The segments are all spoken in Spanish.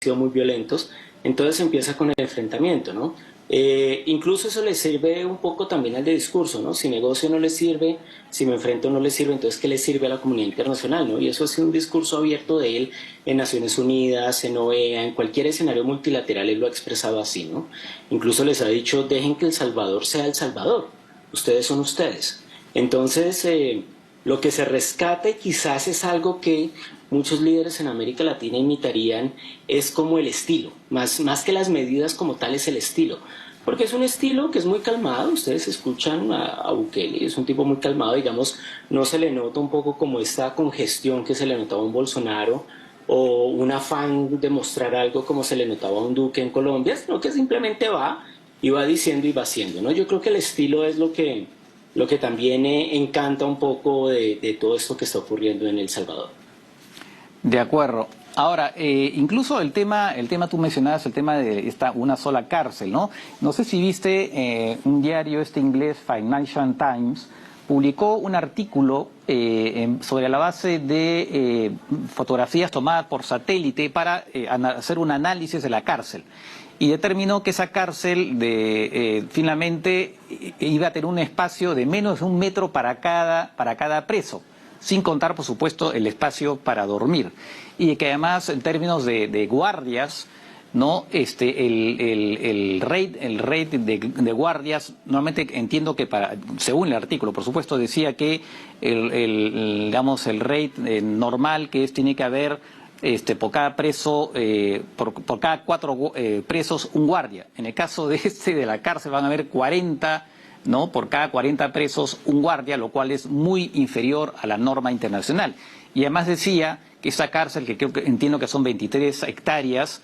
sido muy violentos, entonces empieza con el enfrentamiento, ¿no? Incluso eso le sirve un poco también al de discurso, ¿no? Si negocio no le sirve, si me enfrento no le sirve, entonces ¿qué le sirve a la comunidad internacional, ¿no? Y eso ha sido un discurso abierto de él en Naciones Unidas, en OEA, en cualquier escenario multilateral él lo ha expresado así, ¿no? Incluso les ha dicho, dejen que El Salvador sea El Salvador, ustedes son ustedes. Entonces, lo que se rescata y quizás es algo que muchos líderes en América Latina imitarían, es como el estilo, más que las medidas como tal es el estilo, porque es un estilo que es muy calmado, ustedes escuchan a Bukele, es un tipo muy calmado, digamos, no se le nota un poco como esta congestión que se le notaba a un Bolsonaro, o un afán de mostrar algo como se le notaba a un Duque en Colombia, sino que simplemente va y va diciendo y va haciendo, ¿no? Yo creo que el estilo es lo que también encanta un poco de todo esto que está ocurriendo en El Salvador. De acuerdo. Ahora, incluso el tema tú mencionabas el tema de esta una sola cárcel, ¿no? No sé si viste un diario inglés, Financial Times, publicó un artículo sobre la base de fotografías tomadas por satélite para hacer un análisis de la cárcel. Y determinó que esa cárcel finalmente iba a tener un espacio de menos de 1 metro para cada preso, sin contar, por supuesto, el espacio para dormir. Y que además, en términos de guardias, ¿no? El rate de guardias, normalmente entiendo que según el artículo, por supuesto, decía que digamos, el rate normal tiene que haber por cada preso, por cada 4 presos, un guardia. En el caso de la cárcel van a haber 40, ¿no? Por cada 40 presos, un guardia, lo cual es muy inferior a la norma internacional. Y además decía que esa cárcel, que entiendo que son 23 hectáreas,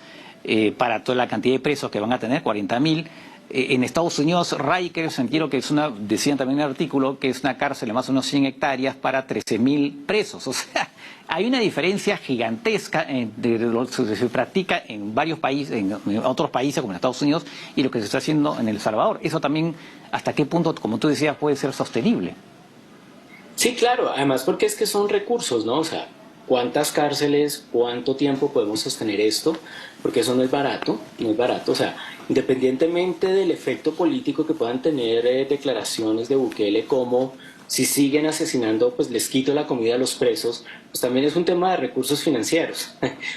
para toda la cantidad de presos que van a tener, 40.000, en Estados Unidos, Rikers, entiendo que decían también en el artículo, que es una cárcel de más o menos 100 hectáreas para 13.000 presos. O sea, hay una diferencia gigantesca de lo que se practica en varios países, en otros países como en Estados Unidos, y lo que se está haciendo en El Salvador. Eso también, ¿hasta qué punto, como tú decías, puede ser sostenible? Sí, claro, además porque es que son recursos, ¿no? O sea, ¿cuántas cárceles, cuánto tiempo podemos sostener esto? Porque eso no es barato, no es barato. O sea, independientemente del efecto político que puedan tener declaraciones de Bukele como si siguen asesinando, pues les quito la comida a los presos, pues también es un tema de recursos financieros.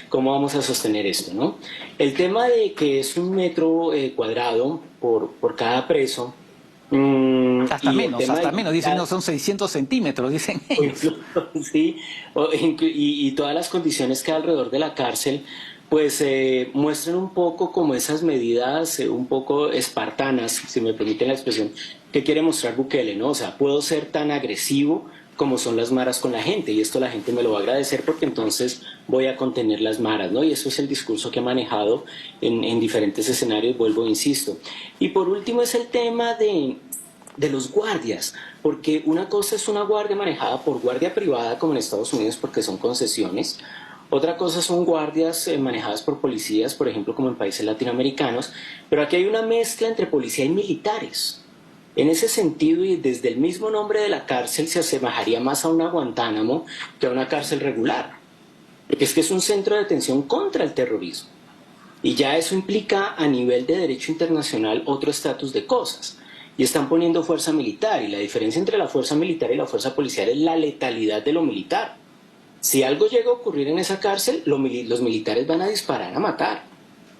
¿Cómo vamos a sostener esto, no? El tema de que es 1 metro cuadrado por cada preso, y el tema Hasta de menos, dicen, no, son 600 centímetros, dicen o ellos. incluso, sí, y todas las condiciones que hay alrededor de la cárcel, pues muestran un poco como esas medidas un poco espartanas, si me permiten la expresión, que quiere mostrar Bukele, ¿no? O sea, puedo ser tan agresivo como son las maras con la gente, y esto la gente me lo va a agradecer porque entonces voy a contener las maras, ¿no? Y eso es el discurso que ha manejado en diferentes escenarios, vuelvo, insisto. Y por último es el tema de los guardias, porque una cosa es una guardia manejada por guardia privada como en Estados Unidos porque son concesiones, otra cosa son guardias manejadas por policías, por ejemplo como en países latinoamericanos, pero aquí hay una mezcla entre policía y militares. En ese sentido, y desde el mismo nombre de la cárcel, se asemejaría más a una Guantánamo que a una cárcel regular, porque es que es un centro de detención contra el terrorismo. Y ya eso implica a nivel de derecho internacional otro estatus de cosas. Y están poniendo fuerza militar. Y la diferencia entre la fuerza militar y la fuerza policial es la letalidad de lo militar. Si algo llega a ocurrir en esa cárcel, los militares van a disparar a matar.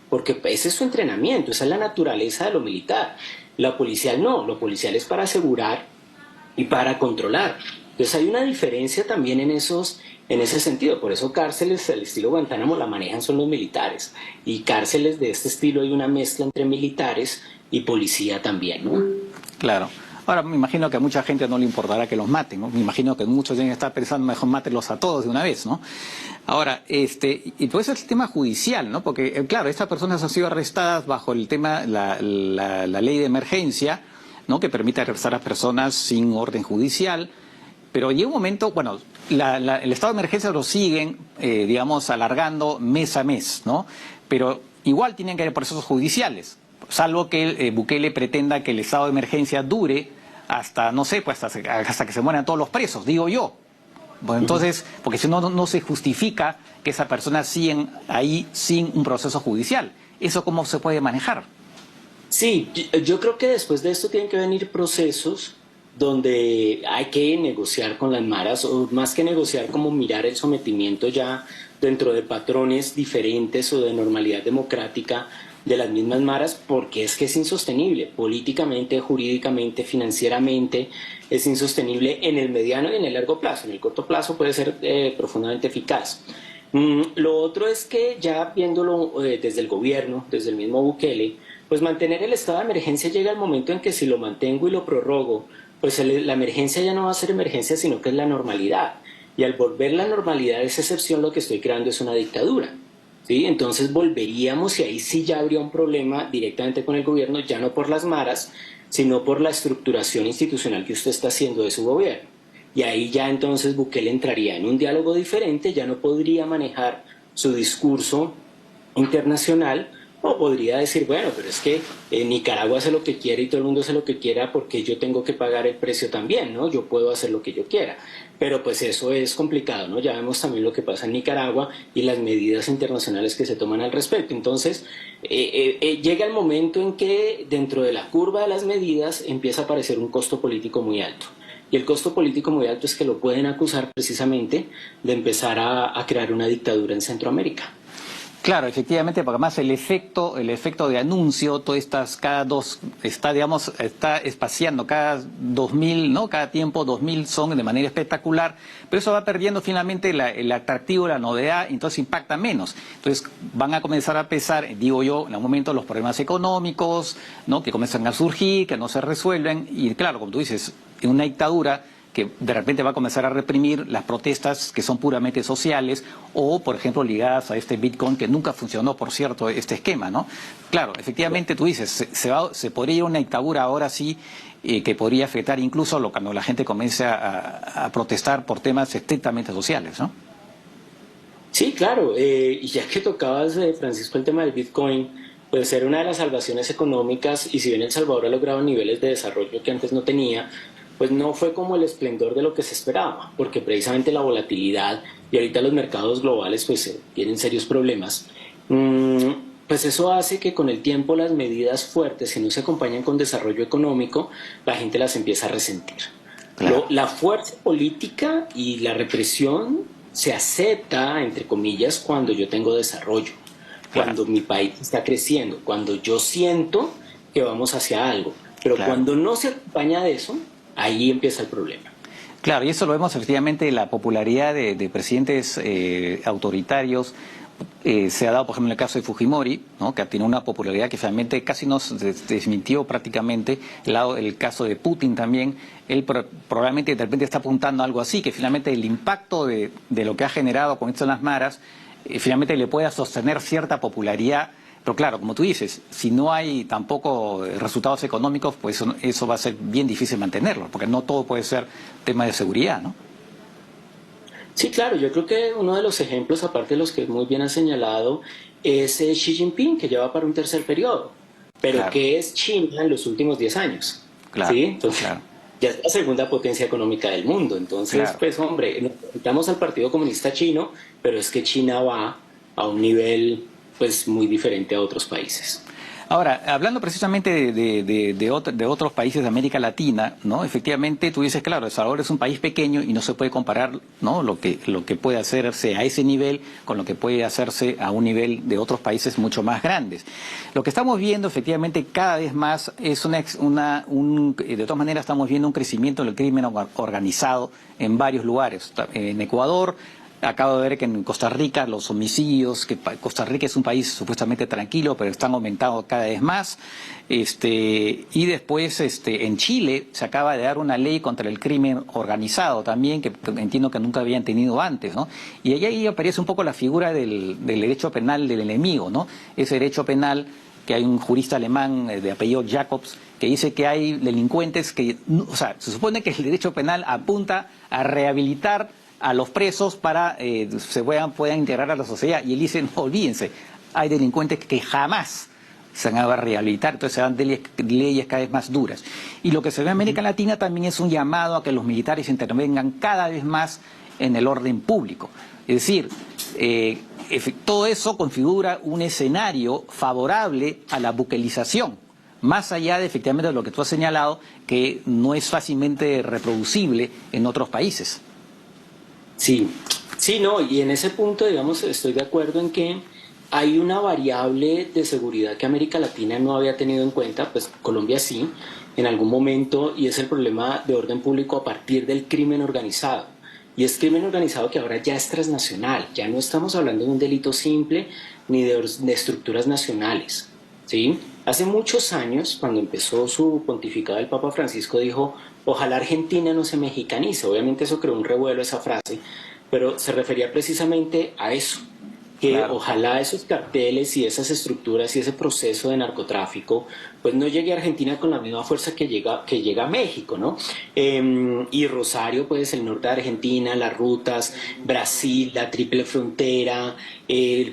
Porque ese es su entrenamiento, esa es la naturaleza de lo militar. La policial no, lo policial es para asegurar y para controlar. Entonces hay una diferencia también en ese sentido. Por eso cárceles al estilo Guantánamo la manejan son los militares. Y cárceles de este estilo hay una mezcla entre militares y policía también, ¿no? Claro. Ahora, me imagino que a mucha gente no le importará que los maten, ¿no? Me imagino que muchos deben estar pensando, mejor mátenlos a todos de una vez, ¿no? Ahora, y pues es el tema judicial, ¿no? Porque, claro, estas personas han sido arrestadas bajo el tema, la ley de emergencia, ¿no? Que permite arrestar a personas sin orden judicial. Pero llega un momento, bueno, el estado de emergencia lo siguen, digamos, alargando mes a mes, ¿no? Pero igual tienen que haber procesos judiciales, salvo que Bukele pretenda que el estado de emergencia dure hasta, no sé, pues hasta que se mueran todos los presos, digo yo. Bueno, entonces, porque si no, no se justifica que esa persona siga ahí sin un proceso judicial. ¿Eso cómo se puede manejar? Sí, yo creo que después de esto tienen que venir procesos donde hay que negociar con las maras, o más que negociar, como mirar el sometimiento ya dentro de patrones diferentes o de normalidad democrática de las mismas maras, porque es que es insostenible, políticamente, jurídicamente, financieramente, es insostenible en el mediano y en el largo plazo. En el corto plazo puede ser profundamente eficaz. Lo otro es que ya viéndolo desde el gobierno, desde el mismo Bukele, pues mantener el estado de emergencia llega al momento en que si lo mantengo y lo prorrogo, pues la emergencia ya no va a ser emergencia, sino que es la normalidad. Y al volver la normalidad esa excepción, lo que estoy creando es una dictadura. ¿Sí? Entonces volveríamos y ahí sí ya habría un problema directamente con el gobierno, ya no por las maras, sino por la estructuración institucional que usted está haciendo de su gobierno. Y ahí ya entonces Bukele entraría en un diálogo diferente, ya no podría manejar su discurso internacional, o podría decir, bueno, pero es que Nicaragua hace lo que quiere y todo el mundo hace lo que quiera porque yo tengo que pagar el precio también, ¿no? Yo puedo hacer lo que yo quiera. Pero pues eso es complicado, ¿no? Ya vemos también lo que pasa en Nicaragua y las medidas internacionales que se toman al respecto. Entonces, llega el momento en que dentro de la curva de las medidas empieza a aparecer un costo político muy alto. Y el costo político muy alto es que lo pueden acusar precisamente de empezar a crear una dictadura en Centroamérica. Claro, efectivamente, porque además el efecto de anuncio, todas estas, cada dos, está, digamos, está espaciando, cada 2000, ¿no? Cada tiempo 2000 son de manera espectacular, pero eso va perdiendo finalmente el atractivo, la novedad, entonces impacta menos. Entonces van a comenzar a pesar, digo yo, en algún momento los problemas económicos, ¿no? Que comienzan a surgir, que no se resuelven, y claro, como tú dices, en una dictadura que de repente va a comenzar a reprimir las protestas que son puramente sociales o, por ejemplo, ligadas a este Bitcoin que nunca funcionó, por cierto, este esquema, ¿no? Claro, efectivamente tú dices, se podría ir a una dictadura ahora sí que podría afectar incluso cuando la gente comience a protestar por temas estrictamente sociales, ¿no? Sí, claro, y ya que tocabas, Francisco, el tema del Bitcoin, puede ser una de las salvaciones económicas y si bien El Salvador ha logrado niveles de desarrollo que antes no tenía, pues no fue como el esplendor de lo que se esperaba, porque precisamente la volatilidad y ahorita los mercados globales pues tienen serios problemas. Mm, pues eso hace que con el tiempo las medidas fuertes, si no se acompañan con desarrollo económico, la gente las empieza a resentir. Claro. La fuerza política y la represión se acepta, entre comillas, cuando yo tengo desarrollo, Claro, cuando mi país está creciendo, cuando yo siento que vamos hacia algo. Pero claro. cuando no se acompaña de eso, ahí empieza el problema. Claro, y eso lo vemos efectivamente, la popularidad de presidentes autoritarios se ha dado, por ejemplo, en el caso de Fujimori, ¿no? Que tiene una popularidad que finalmente casi nos desmintió prácticamente, el caso de Putin también, él probablemente de repente está apuntando a algo así, que finalmente el impacto de lo que ha generado con esto en las maras, finalmente le pueda sostener cierta popularidad. Pero claro, como tú dices, si no hay tampoco resultados económicos, pues eso va a ser bien difícil mantenerlo, porque no todo puede ser tema de seguridad, ¿no? Sí, claro, yo creo que uno de los ejemplos, aparte de los que muy bien ha señalado, es Xi Jinping, que lleva para un tercer periodo. Pero Claro, ¿qué es China en los últimos 10 años? claro, ¿Sí? Entonces, claro, ya es la segunda potencia económica del mundo. Entonces, claro. pues hombre, necesitamos al Partido Comunista Chino, pero es que China va a un nivel pues muy diferente a otros países. Ahora, hablando precisamente de otros países de América Latina, ¿no? Efectivamente, tú dices, claro, El Salvador es un país pequeño y no se puede comparar, ¿no? Lo que puede hacerse a ese nivel con lo que puede hacerse a un nivel de otros países mucho más grandes. Lo que estamos viendo, efectivamente, cada vez más es de todas maneras estamos viendo un crecimiento del crimen organizado en varios lugares. En Ecuador, acabo de ver que en Costa Rica los homicidios, que Costa Rica es un país supuestamente tranquilo, pero están aumentando cada vez más. Y después en Chile se acaba de dar una ley contra el crimen organizado también, que entiendo que nunca habían tenido antes, ¿no? Y ahí aparece un poco la figura del derecho penal del enemigo, ¿no? Ese derecho penal que hay un jurista alemán de apellido Jacobs que dice que hay delincuentes que, o sea, se supone que el derecho penal apunta a rehabilitar a los presos para puedan integrar a la sociedad. Y él dice, no olvídense, hay delincuentes que jamás se van a rehabilitar, entonces se dan leyes cada vez más duras. Y lo que se ve en América Latina también es un llamado a que los militares intervengan cada vez más en el orden público. Es decir, todo eso configura un escenario favorable a la buquelización, más allá de efectivamente de lo que tú has señalado, que no es fácilmente reproducible en otros países. Sí, sí, no, y en ese punto, digamos, estoy de acuerdo en que hay una variable de seguridad que América Latina no había tenido en cuenta, pues Colombia sí, en algún momento, y es el problema de orden público a partir del crimen organizado. Y es crimen organizado que ahora ya es transnacional, ya no estamos hablando de un delito simple ni de estructuras nacionales, ¿sí? Hace muchos años, cuando empezó su pontificado, el Papa Francisco dijo, ojalá Argentina no se mexicanice. Obviamente eso creó un revuelo, esa frase, pero se refería precisamente a eso, que Claro. ojalá esos carteles y esas estructuras y ese proceso de narcotráfico pues no llegue a Argentina con la misma fuerza que llega a México, ¿no? Y Rosario, pues el norte de Argentina, las rutas, Brasil, la triple frontera,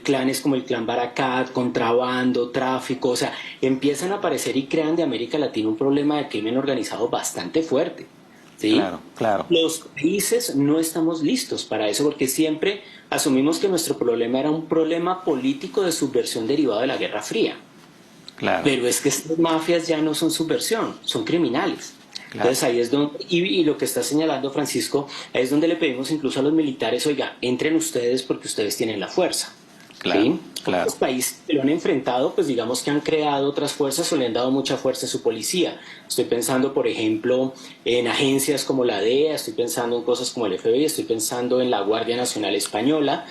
clanes como el clan Baracat, contrabando, tráfico, o sea, empiezan a aparecer y crean de América Latina un problema de crimen organizado bastante fuerte, ¿sí? Claro, claro, Los países no estamos listos para eso porque siempre asumimos que nuestro problema era un problema político de subversión derivado de la Guerra Fría. claro, Pero es que estas mafias ya no son subversión, son criminales. claro, Entonces ahí es donde, y lo que está señalando Francisco, ahí es donde le pedimos incluso a los militares, oiga, entren ustedes porque ustedes tienen la fuerza. claro, ¿Sí? claro. Otros países que lo han enfrentado, pues digamos que han creado otras fuerzas o le han dado mucha fuerza a su policía. Estoy pensando, por ejemplo, en agencias como la DEA, estoy pensando en cosas como el FBI, estoy pensando en la Guardia Nacional Española,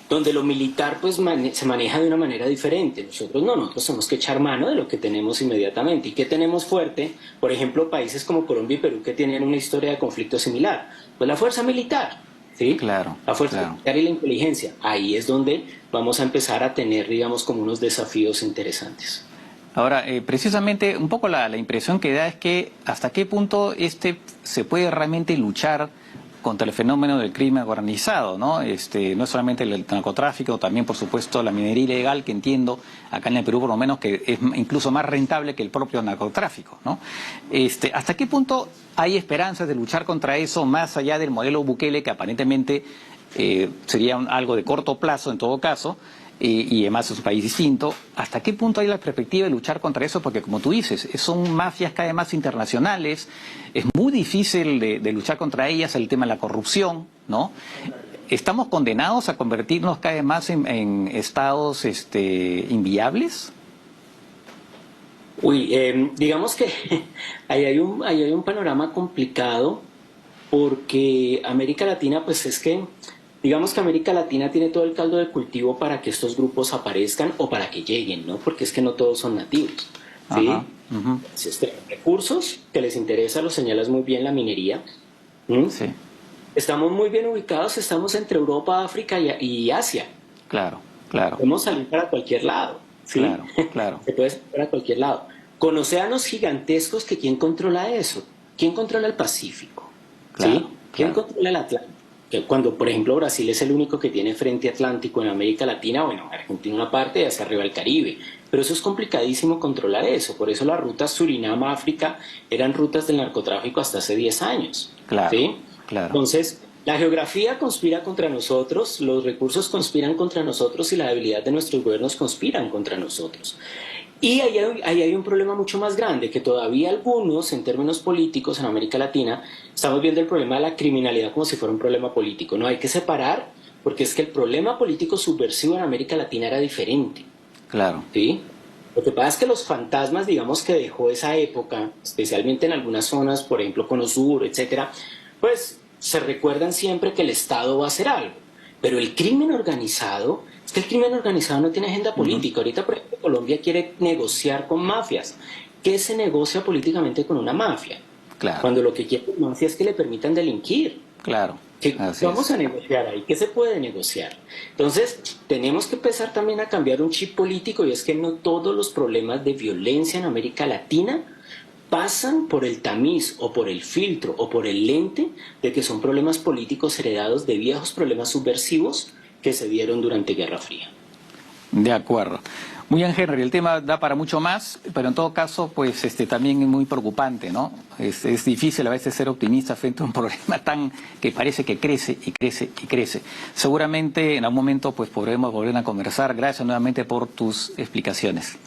donde lo militar pues se maneja de una manera diferente. Nosotros no, nosotros tenemos que echar mano de lo que tenemos inmediatamente. ¿Y qué tenemos fuerte? Por ejemplo, países como Colombia y Perú que tienen una historia de conflicto similar. Pues la fuerza militar, ¿sí? Claro, La fuerza claro. militar y la inteligencia. Ahí es donde vamos a empezar a tener, digamos, como unos desafíos interesantes. Ahora, precisamente un poco la impresión que da es que hasta qué punto se puede realmente luchar contra el fenómeno del crimen organizado, ¿no? No es solamente el narcotráfico, también por supuesto la minería ilegal, que entiendo acá en el Perú por lo menos que es incluso más rentable que el propio narcotráfico, ¿no? ¿Hasta qué punto hay esperanzas de luchar contra eso más allá del modelo Bukele, que aparentemente sería algo de corto plazo en todo caso? Y además es un país distinto. ¿Hasta qué punto hay la perspectiva de luchar contra eso? Porque como tú dices, son mafias cada vez más internacionales, es muy difícil de luchar contra ellas, el tema de la corrupción, ¿no? ¿Estamos condenados a convertirnos cada vez más en estados inviables? Uy, digamos que ahí hay un panorama complicado porque América Latina, pues es que, digamos que América Latina tiene todo el caldo de cultivo para que estos grupos aparezcan o para que lleguen, ¿no? Porque es que no todos son nativos, ¿sí? Ajá, ujú, Entonces, tenemos recursos que les interesa, lo señalas muy bien, la minería. ¿Mm? sí, Estamos muy bien ubicados, estamos entre Europa, África y Asia. claro, claro, Podemos salir para cualquier lado, ¿sí? claro, claro, Se puede salir para cualquier lado. Con océanos gigantescos, que ¿quién controla eso? ¿Quién controla el Pacífico? ¿Sí? claro, ¿Quién claro, controla el Atlántico? Que cuando, por ejemplo, Brasil es el único que tiene frente atlántico en América Latina, bueno, Argentina una parte y hacia arriba el Caribe. Pero eso es complicadísimo controlar eso. Por eso las rutas Surinam-África eran rutas del narcotráfico hasta hace 10 años. claro, ¿Sí? claro, Entonces, la geografía conspira contra nosotros, los recursos conspiran contra nosotros y la debilidad de nuestros gobiernos conspiran contra nosotros. Y ahí hay un problema mucho más grande, que todavía algunos, en términos políticos en América Latina, estamos viendo el problema de la criminalidad como si fuera un problema político. No hay que separar, porque es que el problema político subversivo en América Latina era diferente. claro, ¿Sí? Lo que pasa es que los fantasmas, digamos, que dejó esa época, especialmente en algunas zonas, por ejemplo, Cono Sur, etcétera, pues se recuerdan siempre que el Estado va a hacer algo. Pero el crimen organizado, es que el crimen organizado no tiene agenda ujú, política. Ahorita, por ejemplo, Colombia quiere negociar con mafias. ¿Qué se negocia políticamente con una mafia? claro, Cuando lo que quiere la mafia es que le permitan delinquir. claro, ¿Qué así vamos es. a negociar ahí? ¿Qué se puede negociar? Entonces, tenemos que empezar también a cambiar un chip político y es que no todos los problemas de violencia en América Latina pasan por el tamiz o por el filtro o por el lente de que son problemas políticos heredados de viejos problemas subversivos que se dieron durante Guerra Fría. De acuerdo. Muy bien, Henry, el tema da para mucho más, pero en todo caso, pues también es muy preocupante, ¿no? Es difícil a veces ser optimista frente a un problema tan que parece que crece y crece y crece. Seguramente en algún momento pues podremos volver a conversar. Gracias nuevamente por tus explicaciones.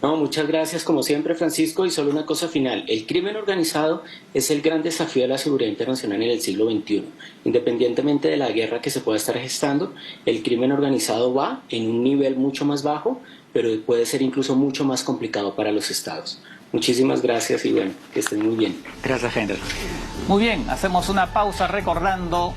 No, muchas gracias como siempre, Francisco. Y solo una cosa final. El crimen organizado es el gran desafío de la seguridad internacional en el siglo XXI. Independientemente de la guerra que se pueda estar gestando, el crimen organizado va en un nivel mucho más bajo, pero puede ser incluso mucho más complicado para los estados. Muchísimas gracias y bueno, que estén muy bien. Gracias, Henry. Muy bien, hacemos una pausa recordando